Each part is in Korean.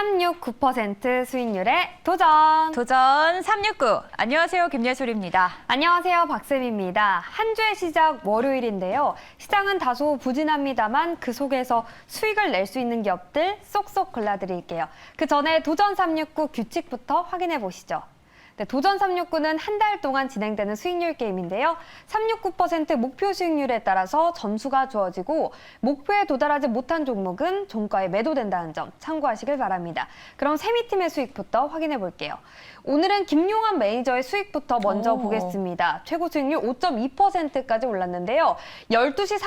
369% 수익률에 도전! 도전 369. 안녕하세요. 김예솔입니다. 안녕하세요. 박쌤입니다. 한 주의 시작 월요일인데요. 시장은 다소 부진합니다만 그 속에서 수익을 낼 수 있는 기업들 쏙쏙 골라드릴게요. 그 전에 도전 369 규칙부터 확인해 보시죠. 네, 도전 369는 한 달 동안 진행되는 수익률 게임인데요. 369% 목표 수익률에 따라서 점수가 주어지고 목표에 도달하지 못한 종목은 종가에 매도된다는 점 참고하시길 바랍니다. 그럼 세미팀의 수익부터 확인해 볼게요. 오늘은 김용환 매니저의 수익부터 먼저 보겠습니다. 최고 수익률 5.2%까지 올랐는데요. 12시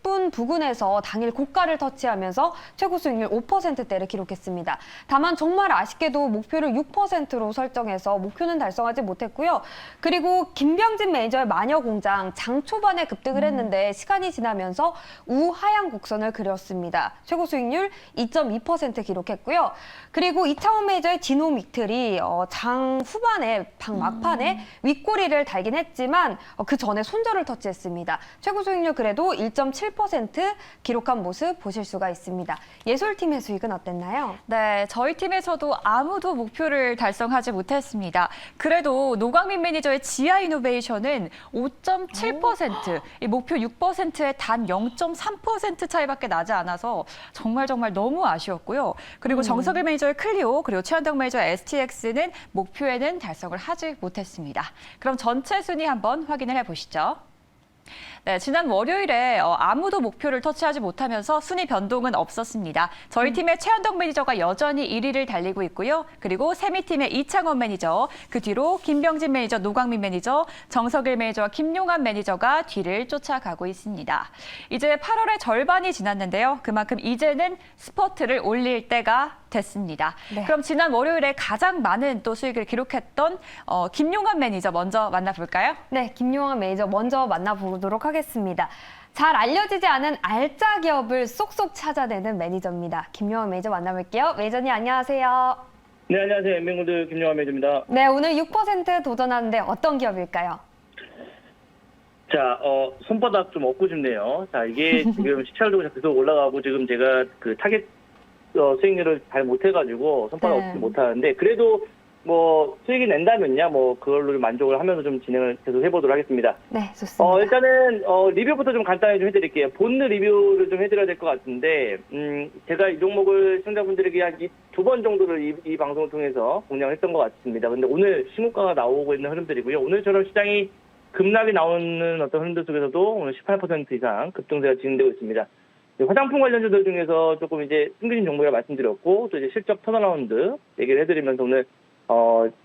30분 부근에서 당일 고가를 터치하면서 최고 수익률 5%대를 기록했습니다. 다만 정말 아쉽게도 목표를 6%로 설정해서 목표는 달성하지 못했고요. 그리고 김병진 매니저의 마녀공장 장 초반에 급등을 했는데 시간이 지나면서 우하향 곡선을 그렸습니다. 최고 수익률 2.2% 기록했고요. 그리고 이창원 매니저의 디노믹틀이 장 후반에 방 막판에 윗꼬리를 달긴 했지만 그 전에 손절을 터치했습니다. 최고 수익률 그래도 1.7% 기록한 모습 보실 수가 있습니다. 예솔팀의 수익은 어땠나요? 네, 저희 팀에서도 아무도 목표를 달성하지 못했습니다. 그래도 노광민 매니저의 지아 이노베이션은 5.7%, 이 목표 6%에 단 0.3% 차이밖에 나지 않아서 정말 너무 아쉬웠고요. 그리고 정석일 매니저의 클리오, 그리고 최현덕 매니저의 STX는 목표에는 달성을 하지 못했습니다. 그럼 전체 순위 한번 확인을 해보시죠. 네, 지난 월요일에 아무도 목표를 터치하지 못하면서 순위 변동은 없었습니다. 저희 팀의 최현덕 매니저가 여전히 1위를 달리고 있고요. 그리고 세미팀의 이창원 매니저, 그 뒤로 김병진 매니저, 노광민 매니저, 정석일 매니저와 김용환 매니저가 뒤를 쫓아가고 있습니다. 이제 8월의 절반이 지났는데요. 그만큼 이제는 스퍼트를 올릴 때가 됐습니다. 네. 그럼 지난 월요일에 가장 많은 또 수익을 기록했던 김용환 매니저 먼저 만나볼까요? 네, 김용환 매니저 먼저 만나보도록 하겠습니다. 잘 알려지지 않은 알짜 기업을 쏙쏙 찾아내는 매니저입니다. 김용환 매니저 만나볼게요. 매니저님 안녕하세요. 네, 안녕하세요. 엠뱅골드 김용환 매니저입니다. 네, 오늘 6% 도전하는데 어떤 기업일까요? 자, 손바닥 좀 얻고 싶네요. 자, 이게 지금 시찰도 계속 올라가고 지금 제가 그 타겟 수익률을 잘 못해가지고 손바닥 얻지 못하는데 그래도 뭐 수익이 낸다면요, 뭐 그걸로 좀 만족을 하면서 좀 진행을 계속 해보도록 하겠습니다. 네, 좋습니다. 일단은 리뷰부터 좀 간단히 좀 해드릴게요. 본드 리뷰를 좀 해드려야 될 것 같은데, 제가 이 종목을 시청자분들에게 한 2번 정도를 이 방송을 통해서 공략을 했던 것 같습니다. 근데 오늘 신고가가 나오고 있는 흐름들이고요. 오늘처럼 시장이 급락이 나오는 어떤 흐름들 속에서도 오늘 18% 이상 급등세가 진행되고 있습니다. 화장품 관련주들 중에서 조금 이제 숨겨진 종목이라 말씀드렸고, 또 이제 실적 턴어라운드 얘기를 해드리면서 오늘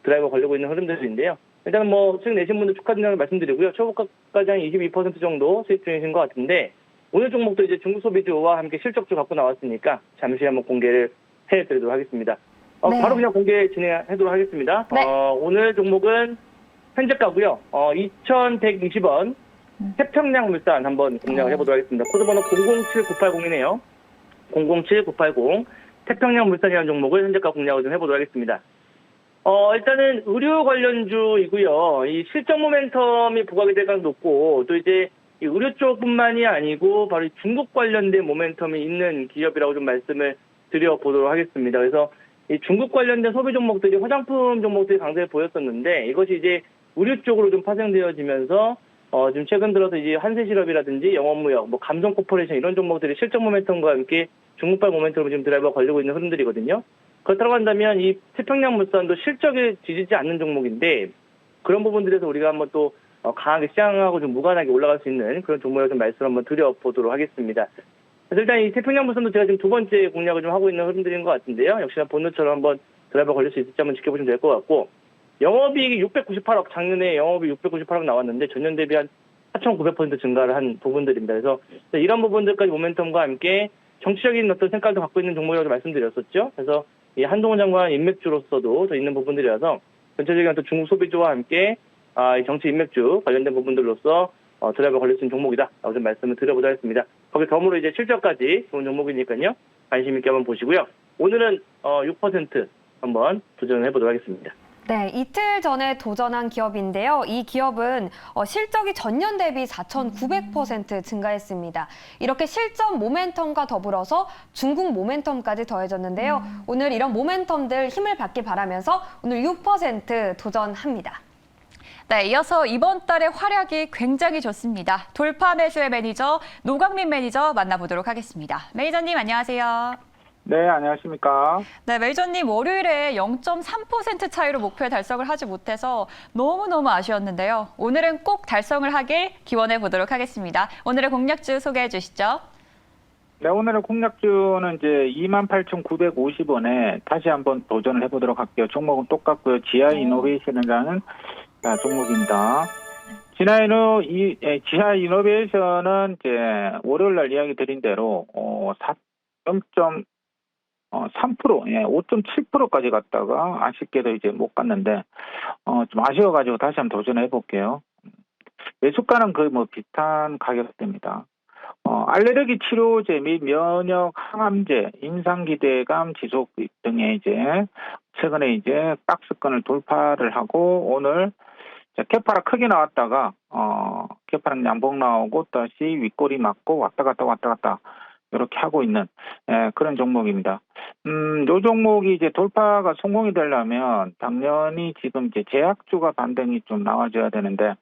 드라이버 걸리고 있는 흐름들인데요. 일단은 뭐 수익 내신 분들 축하드린다는 말씀드리고요. 초보가까지 한 22% 정도 수익 중이신 것 같은데, 오늘 종목도 이제 중국 소비주와 함께 실적주 갖고 나왔으니까 잠시 한번 공개를 해드리도록 하겠습니다. 네. 바로 그냥 공개 진행하도록 하겠습니다. 네. 오늘 종목은 현재가고요. 2,120원. 태평양물산 한번 공략을 해보도록 하겠습니다. 코드번호 007980이네요. 007980. 태평양물산이라는 종목을 현재가 공략을 좀 해보도록 하겠습니다. 일단은 의료 관련주이고요. 이 실적 모멘텀이 부각이 될 가능성이 높고, 또 이제 이 의료 쪽뿐만이 아니고 바로 중국 관련된 모멘텀이 있는 기업이라고 좀 말씀을 드려보도록 하겠습니다. 그래서 이 중국 관련된 소비 종목들이 화장품 종목들이 강세를 보였었는데, 이것이 이제 의료 쪽으로 좀 파생되어지면서 지금 최근 들어서 이제 한세실업이라든지 영업무역, 뭐 감성코퍼레이션 이런 종목들이 실적 모멘텀과 함께 중국발 모멘텀으로 지금 드라이버가 걸리고 있는 흐름들이거든요. 그렇다고 한다면 이 태평양물산도 실적에 지지지 않는 종목인데, 그런 부분들에서 우리가 한번 또 강하게 시장하고 좀 무관하게 올라갈 수 있는 그런 종목을 좀 말씀을 한번 드려보도록 하겠습니다. 그래서 일단 이 태평양물산도 제가 지금 두 번째 공략을 좀 하고 있는 흐름들인 것 같은데요. 역시나 본능처럼 한번 드라이버 걸릴 수 있을지 한번 지켜보시면 될 것 같고, 영업이익이 698억, 작년에 영업이 698억 나왔는데 전년 대비 한 4,900% 증가를 한 부분들입니다. 그래서 이런 부분들까지 모멘텀과 함께 정치적인 어떤 생각도 갖고 있는 종목이라고 말씀드렸었죠. 그래서 이 한동훈 장관 인맥주로서도 더 있는 부분들이라서 전체적인 어떤 중국 소비주와 함께 이 정치 인맥주 관련된 부분들로서 드라이버 걸릴 수 있는 종목이다라고 좀 말씀을 드려보도록 하겠습니다. 거기 덤으로 이제 실적까지 좋은 종목이니까요. 관심 있게 한번 보시고요. 오늘은 6% 한번 도전을 해보도록 하겠습니다. 네, 이틀 전에 도전한 기업인데요. 이 기업은 실적이 전년 대비 4,900% 증가했습니다. 이렇게 실적 모멘텀과 더불어서 중국 모멘텀까지 더해졌는데요. 오늘 이런 모멘텀들 힘을 받길 바라면서 오늘 6% 도전합니다. 네, 이어서 이번 달의 활약이 굉장히 좋습니다. 돌파 매수의 매니저 노광민 매니저 만나보도록 하겠습니다. 매니저님 안녕하세요. 네, 안녕하십니까. 네, 매니저님 월요일에 0.3% 차이로 목표에 달성을 하지 못해서 너무너무 아쉬웠는데요. 오늘은 꼭 달성을 하길 기원해 보도록 하겠습니다. 오늘의 공략주 소개해 주시죠. 네, 오늘의 공략주는 이제 28,950원에 다시 한번 도전을 해보도록 할게요. 종목은 똑같고요. 지하 이노베이션이라는 종목입니다. 지하 이노베이션은 이제 월요일 날 이야기 드린 대로 0.3%, 5.7%까지 갔다가 아쉽게도 이제 못 갔는데 좀 아쉬워가지고 다시 한번 도전해 볼게요. 매수가는 거의 뭐 비슷한 가격대입니다. 알레르기 치료제 및 면역 항암제, 임상기대감 지속 등의 이제 최근에 이제 박스권을 돌파를 하고 오늘 캐파락 크게 나왔다가 캐파락 양봉 나오고 다시 윗꼬리 맞고 왔다 갔다 이렇게 하고 있는 그런 종목입니다. 요 종목이 이제 돌파가 성공이 되려면 당연히 지금 이제 제약주가 반등이 좀 나와줘야 되는데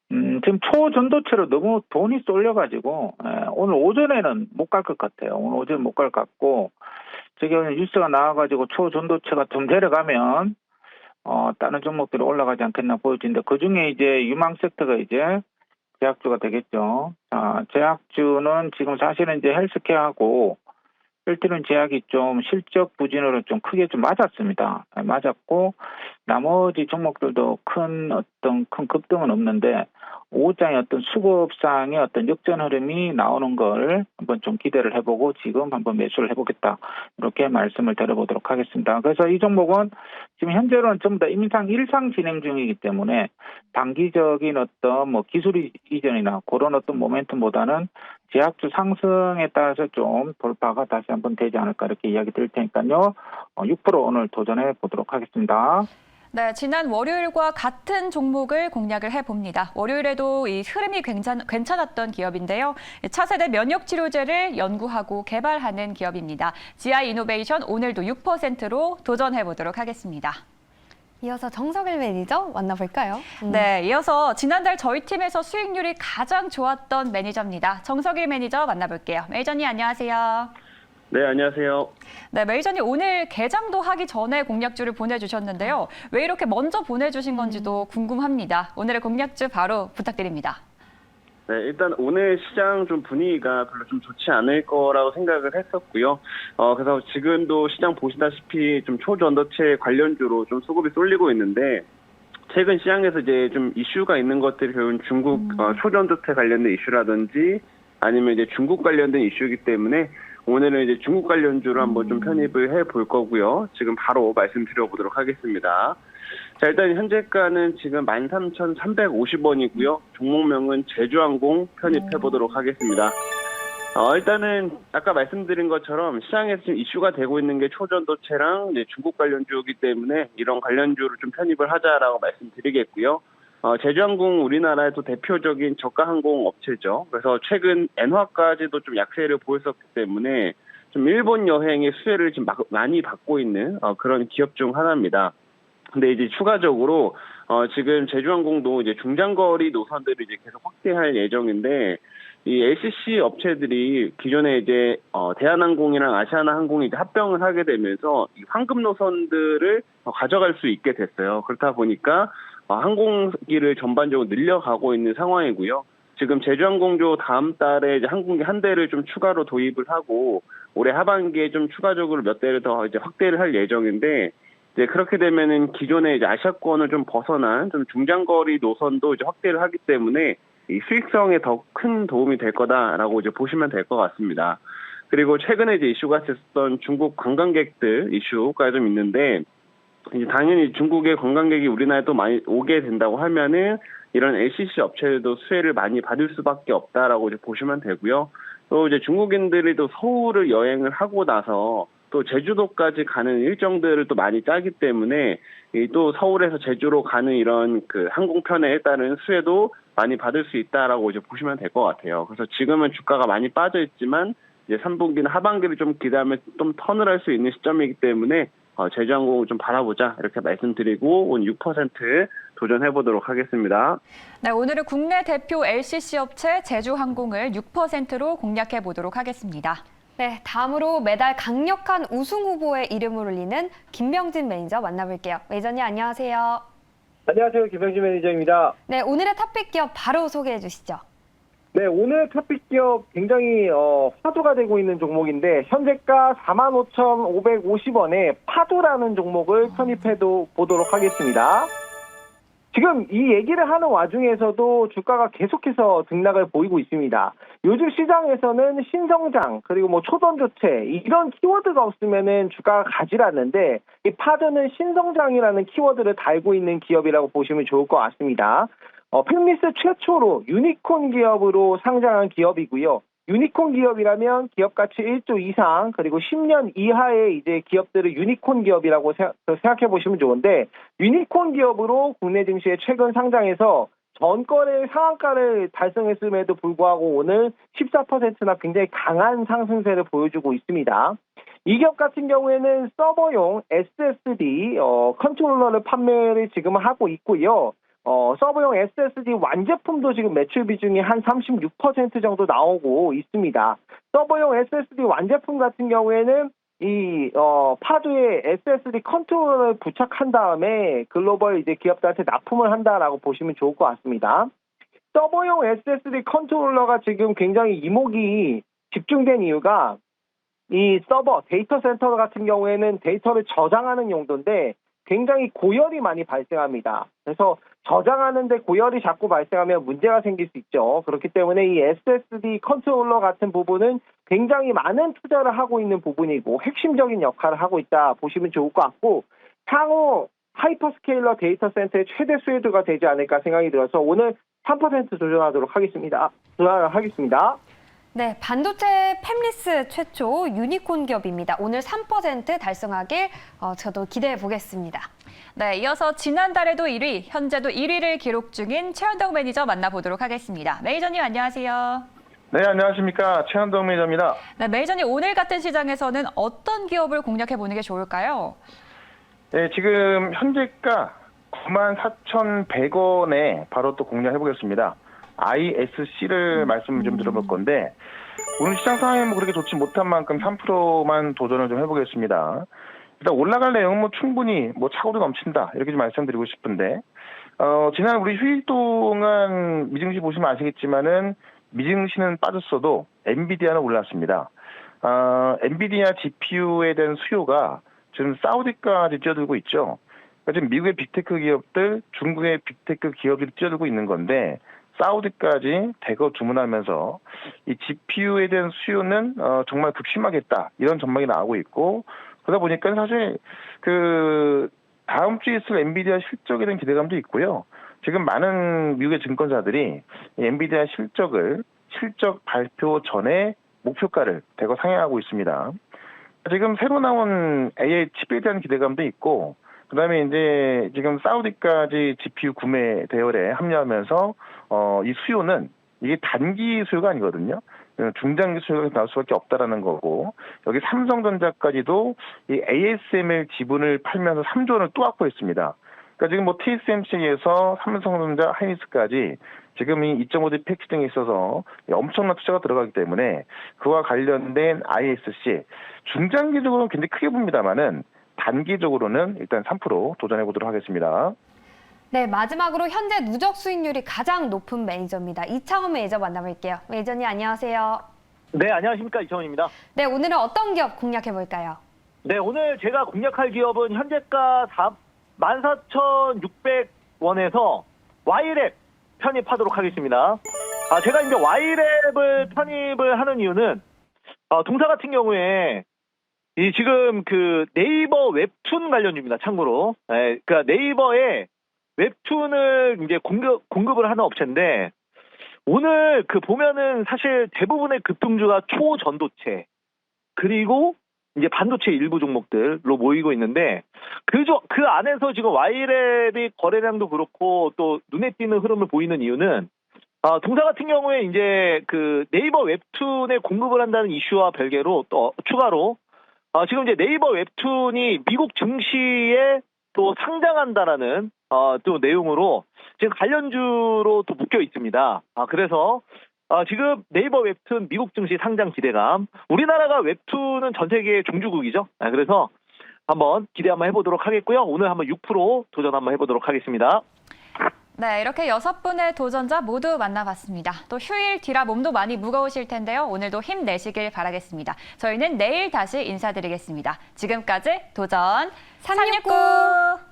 지금 초전도체로 너무 돈이 쏠려가지고 오늘 오전에는 못 갈 것 같아요. 오늘 오전에 못 갈 것 같고 저기 오늘 뉴스가 나와가지고 초전도체가 좀 내려가면 다른 종목들이 올라가지 않겠나 보여지는데 그 중에 이제 유망 섹터가 이제 제약주가 되겠죠. 자, 제약주는 지금 사실은 이제 헬스케어하고 실제로는 제약이 좀 실적 부진으로 좀 크게 좀 맞았습니다. 맞았고 나머지 종목들도 큰 급등은 없는데 오후장에 어떤 수급상의 어떤 역전 흐름이 나오는 걸 한번 좀 기대를 해보고 지금 한번 매수를 해보겠다. 이렇게 말씀을 드려보도록 하겠습니다. 그래서 이 종목은 지금 현재로는 전부 다 일상 진행 중이기 때문에 단기적인 어떤 뭐 기술 이전이나 그런 어떤 모멘텀보다는 제약주 상승에 따라서 좀 돌파가 다시 한번 되지 않을까 이렇게 이야기 드릴 테니까요. 6% 오늘 도전해 보도록 하겠습니다. 네, 지난 월요일과 같은 종목을 공략을 해봅니다. 월요일에도 이 흐름이 괜찮았던 기업인데요. 차세대 면역치료제를 연구하고 개발하는 기업입니다. 지하 이노베이션 오늘도 6%로 도전해보도록 하겠습니다. 이어서 정석일 매니저 만나볼까요? 네, 이어서 지난달 저희 팀에서 수익률이 가장 좋았던 매니저입니다. 정석일 매니저 만나볼게요. 매니저님 안녕하세요. 네, 안녕하세요. 네, 매니저님 오늘 개장도 하기 전에 공략주를 보내주셨는데요. 왜 이렇게 먼저 보내주신 건지도 궁금합니다. 오늘의 공략주 바로 부탁드립니다. 네, 일단 오늘 시장 좀 분위기가 별로 좀 좋지 않을 거라고 생각을 했었고요. 그래서 지금도 시장 보시다시피 좀 초전도체 관련주로 좀 수급이 쏠리고 있는데 최근 시장에서 이제 좀 이슈가 있는 것들이 결국은 중국 초전도체 관련된 이슈라든지 아니면 이제 중국 관련된 이슈이기 때문에 오늘은 이제 중국 관련주를 한번 좀 편입을 해 볼 거고요. 지금 바로 말씀드려보도록 하겠습니다. 자, 일단 현재가는 지금 13,350원이고요. 종목명은 제주항공 편입해 보도록 하겠습니다. 일단은 아까 말씀드린 것처럼 시장에서 지금 이슈가 되고 있는 게 초전도체랑 이제 중국 관련주이기 때문에 이런 관련주를 좀 편입을 하자라고 말씀드리겠고요. 제주항공 우리나라의 또 대표적인 저가 항공 업체죠. 그래서 최근 엔화까지도 좀 약세를 보였었기 때문에 좀 일본 여행의 수혜를 지금 많이 받고 있는 그런 기업 중 하나입니다. 근데 이제 추가적으로 지금 제주항공도 이제 중장거리 노선들을 이제 계속 확대할 예정인데 이 LCC 업체들이 기존에 이제 대한항공이랑 아시아나항공이 이제 합병을 하게 되면서 이 황금 노선들을 가져갈 수 있게 됐어요. 그렇다 보니까 항공기를 전반적으로 늘려가고 있는 상황이고요. 지금 제주항공도 다음 달에 이제 항공기 한 대를 좀 추가로 도입을 하고 올해 하반기에 좀 추가적으로 몇 대를 더 이제 확대를 할 예정인데 이제 그렇게 되면은 기존의 이제 아시아권을 좀 벗어난 좀 중장거리 노선도 이제 확대를 하기 때문에 이 수익성에 더 큰 도움이 될 거다라고 이제 보시면 될 것 같습니다. 그리고 최근에 이제 이슈가 됐었던 중국 관광객들 이슈가 좀 있는데 이제 당연히 중국의 관광객이 우리나라에 또 많이 오게 된다고 하면은 이런 LCC 업체들도 수혜를 많이 받을 수밖에 없다라고 이제 보시면 되고요. 또 이제 중국인들이 또 서울을 여행을 하고 나서 또 제주도까지 가는 일정들을 또 많이 짜기 때문에 이 또 서울에서 제주로 가는 이런 그 항공편에 따른 수혜도 많이 받을 수 있다라고 이제 보시면 될 것 같아요. 그래서 지금은 주가가 많이 빠져 있지만 이제 3분기는 하반기를 좀 기대하면 좀 턴을 할 수 있는 시점이기 때문에 제주항공을 좀 바라보자 이렇게 말씀드리고 오늘 6% 도전해 보도록 하겠습니다. 네, 오늘은 국내 대표 LCC 업체 제주항공을 6%로 공략해 보도록 하겠습니다. 네, 다음으로 매달 강력한 우승 후보의 이름을 올리는 김병진 매니저 만나볼게요. 매니저님 안녕하세요. 안녕하세요. 김병진 매니저입니다. 네, 오늘의 탑픽 기업 바로 소개해 주시죠. 네, 오늘 탑픽 기업 굉장히 화두가 되고 있는 종목인데 현재가 45,550원에 파도라는 종목을 편입해 보도록 하겠습니다. 지금 이 얘기를 하는 와중에서도 주가가 계속해서 등락을 보이고 있습니다. 요즘 시장에서는 신성장 그리고 뭐 초전조체 이런 키워드가 없으면은 주가가 가지 않는데 이 파드는 신성장이라는 키워드를 달고 있는 기업이라고 보시면 좋을 것 같습니다. 펜미스 최초로 유니콘 기업으로 상장한 기업이고요. 유니콘 기업이라면 기업 가치 1조 이상 그리고 10년 이하의 이제 기업들을 유니콘 기업이라고 생각해 보시면 좋은데 유니콘 기업으로 국내 증시에 최근 상장해서 전거래 상한가를 달성했음에도 불구하고 오늘 14%나 굉장히 강한 상승세를 보여주고 있습니다. 이 기업 같은 경우에는 서버용 SSD 컨트롤러를 판매를 지금 하고 있고요. 서버용 SSD 완제품도 지금 매출 비중이 한 36% 정도 나오고 있습니다. 서버용 SSD 완제품 같은 경우에는 이 파드에 SSD 컨트롤러를 부착한 다음에 글로벌 이제 기업들한테 납품을 한다라고 보시면 좋을 것 같습니다. 서버용 SSD 컨트롤러가 지금 굉장히 이목이 집중된 이유가 이 서버 데이터 센터 같은 경우에는 데이터를 저장하는 용도인데 굉장히 고열이 많이 발생합니다. 그래서 저장하는데 고열이 자꾸 발생하면 문제가 생길 수 있죠. 그렇기 때문에 이 SSD 컨트롤러 같은 부분은 굉장히 많은 투자를 하고 있는 부분이고 핵심적인 역할을 하고 있다 보시면 좋을 것 같고 향후 하이퍼스케일러 데이터 센터의 최대 수혜주가 되지 않을까 생각이 들어서 오늘 3% 도전하도록 하겠습니다. 네, 반도체 팹리스 최초 유니콘 기업입니다. 오늘 3% 달성하길 저도 기대해 보겠습니다. 네, 이어서 지난달에도 1위, 현재도 1위를 기록 중인 최현덕 매니저 만나보도록 하겠습니다. 매니저님 안녕하세요. 네, 안녕하십니까. 최현덕 매니저입니다. 네, 매니저님 오늘 같은 시장에서는 어떤 기업을 공략해 보는 게 좋을까요? 네, 지금 현재가 94,100원에 바로 또 공략해 보겠습니다. ISC를 말씀을 좀 드려볼 건데 오늘 시장 상황이 뭐 그렇게 좋지 못한 만큼 3%만 도전을 좀 해보겠습니다. 일단 올라갈 내용은 뭐 충분히 뭐 차고도 넘친다 이렇게 좀 말씀드리고 싶은데 지난 우리 휴일 동안 미증시 보시면 아시겠지만은 미증시는 빠졌어도 엔비디아는 올랐습니다. 엔비디아 GPU에 대한 수요가 지금 사우디까지 뛰어들고 있죠. 그러니까 지금 미국의 빅테크 기업들, 중국의 빅테크 기업들이 뛰어들고 있는 건데 사우디까지 대거 주문하면서 이 GPU에 대한 수요는 정말 극심하겠다 이런 전망이 나오고 있고 그러다 보니까 사실 그 다음 주에 있을 엔비디아 실적에 대한 기대감도 있고요. 지금 많은 미국의 증권사들이 이 엔비디아 실적 발표 전에 목표가를 대거 상향하고 있습니다. 지금 새로 나온 AI 칩에 대한 기대감도 있고 그다음에 이제 지금 사우디까지 GPU 구매 대열에 합류하면서 이 수요는 이게 단기 수요가 아니거든요. 중장기 수요가 나올 수밖에 없다라는 거고 여기 삼성전자까지도 이 ASML 지분을 팔면서 3조 원을 또 확보했습니다. 그러니까 지금 뭐 TSMC에서 삼성전자, 하이닉스까지 지금 이 2.5D 패키징에 있어서 엄청난 투자가 들어가기 때문에 그와 관련된 ISC 중장기적으로는 굉장히 크게 봅니다만은 단기적으로는 일단 3% 도전해 보도록 하겠습니다. 네, 마지막으로 현재 누적 수익률이 가장 높은 매니저입니다. 이창훈 매니저 만나볼게요. 매니저님 안녕하세요. 네, 안녕하십니까. 이창훈입니다. 네, 오늘은 어떤 기업 공략해 볼까요? 네, 오늘 제가 공략할 기업은 현재가 14,600원에서 Y랩 편입하도록 하겠습니다. 제가 이제 Y랩을 편입을 하는 이유는 동사 같은 경우에 이 지금 그 네이버 웹툰 관련주입니다. 참고로. 네, 그러니까 네이버에 웹툰을 이제 공급을 하는 업체인데 오늘 그 보면은 사실 대부분의 급등주가 초전도체 그리고 이제 반도체 일부 종목들로 모이고 있는데 그 안에서 지금 Y랩이 거래량도 그렇고 또 눈에 띄는 흐름을 보이는 이유는 동사 같은 경우에 이제 그 네이버 웹툰에 공급을 한다는 이슈와 별개로 또 추가로 지금 이제 네이버 웹툰이 미국 증시에 또 상장한다라는 또 내용으로 지금 관련주로 또 묶여 있습니다. 그래서 지금 네이버 웹툰 미국 증시 상장 기대감. 우리나라가 웹툰은 전 세계 종주국이죠. 그래서 한번 기대 한번 해보도록 하겠고요. 오늘 한번 6% 도전 한번 해보도록 하겠습니다. 네, 이렇게 6분의 도전자 모두 만나봤습니다. 또 휴일 뒤라 몸도 많이 무거우실 텐데요. 오늘도 힘내시길 바라겠습니다. 저희는 내일 다시 인사드리겠습니다. 지금까지 도전 369!